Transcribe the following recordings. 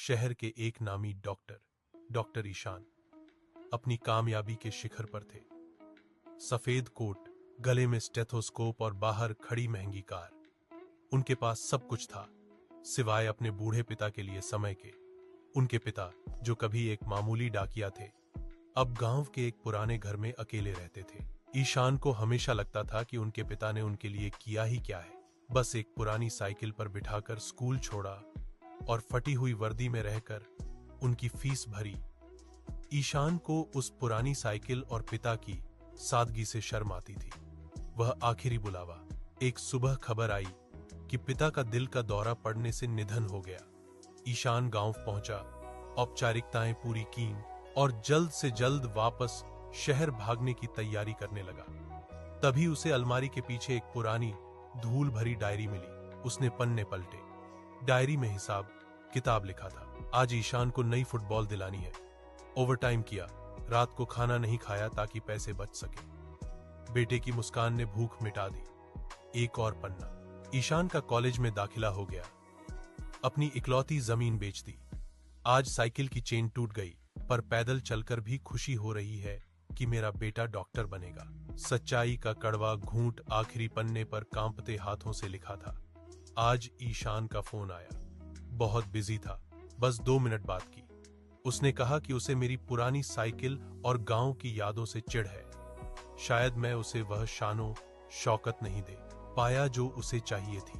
शहर के एक नामी डॉक्टर ईशान अपनी कामयाबी के शिखर पर थे। सफेद कोट, गले में स्टेथोस्कोप और बाहर खड़ी महंगी कार। उनके पास सब कुछ था सिवाय अपने बूढ़े पिता के लिए समय के। उनके पिता, जो कभी एक मामूली डाकिया थे, अब गांव के एक पुराने घर में अकेले रहते थे। ईशान को हमेशा लगता था कि उनके पिता ने उनके लिए किया ही क्या है। बस एक पुरानी साइकिल पर बिठाकर स्कूल छोड़ा और फटी हुई वर्दी में रहकर उनकी फीस भरी। ईशान को उस पुरानी साइकिल और पिता की सादगी से शर्म आती थी। वह आखिरी बुलावा, एक सुबह खबर आई कि पिता का दिल का दौरा पड़ने से निधन हो गया। ईशान गांव पहुंचा, औपचारिकताएं पूरी कीं और जल्द से जल्द वापस शहर भागने की तैयारी करने लगा। तभी उसे अलमारी के पीछे एक पुरानी धूल भरी डायरी मिली। उसने पन्ने पलटे। डायरी में हिसाब किताब लिखा था। आज ईशान को नई फुटबॉल दिलानी है। ओवरटाइम किया, रात को खाना नहीं खाया ताकि पैसे बच सके। बेटे की मुस्कान ने भूख मिटा दी। एक और पन्ना, ईशान का कॉलेज में दाखिला हो गया। अपनी इकलौती जमीन बेच दी। आज साइकिल की चेन टूट गई, पर पैदल चलकर भी खुशी हो रही है कि मेरा बेटा डॉक्टर बनेगा। सच्चाई का कड़वा घूंट आखिरी पन्ने पर कांपते हाथों से लिखा था। आज ईशान का फोन आया। बहुत बिजी था, बस 2 मिनट बात की। उसने कहा कि उसे मेरी पुरानी साइकिल और गांव की यादों से चिढ़ है। शायद मैं उसे वह शानो शौकत नहीं दे पाया जो उसे चाहिए थी।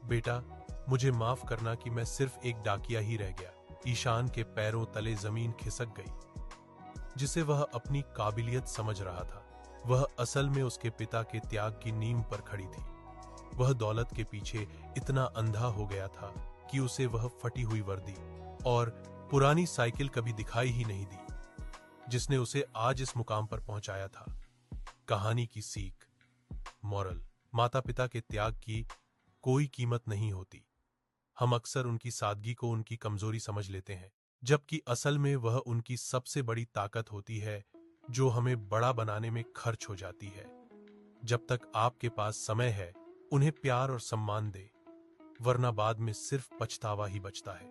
बेटा, मुझे माफ करना कि मैं सिर्फ एक डाकिया ही रह गया। ईशान के पैरों तले जमीन खिसक गई। जिसे वह अपनी काबिलियत समझ रहा था, वह असल में उसके पिता के त्याग की नींव पर खड़ी थी। वह दौलत के पीछे इतना अंधा हो गया था कि उसे वह फटी हुई वर्दी और पुरानी साइकिल कभी दिखाई ही नहीं दी, जिसने उसे आज इस मुकाम पर पहुंचाया था। कहानी की सीख, मॉरल, माता पिता के त्याग की कोई कीमत नहीं होती। हम अक्सर उनकी सादगी को उनकी कमजोरी समझ लेते हैं, जबकि असल में वह उनकी सबसे बड़ी ताकत होती है जो हमें बड़ा बनाने में खर्च हो जाती है। जब तक आपके पास समय है, उन्हें प्यार और सम्मान दे, वरना बाद में सिर्फ पछतावा ही बचता है।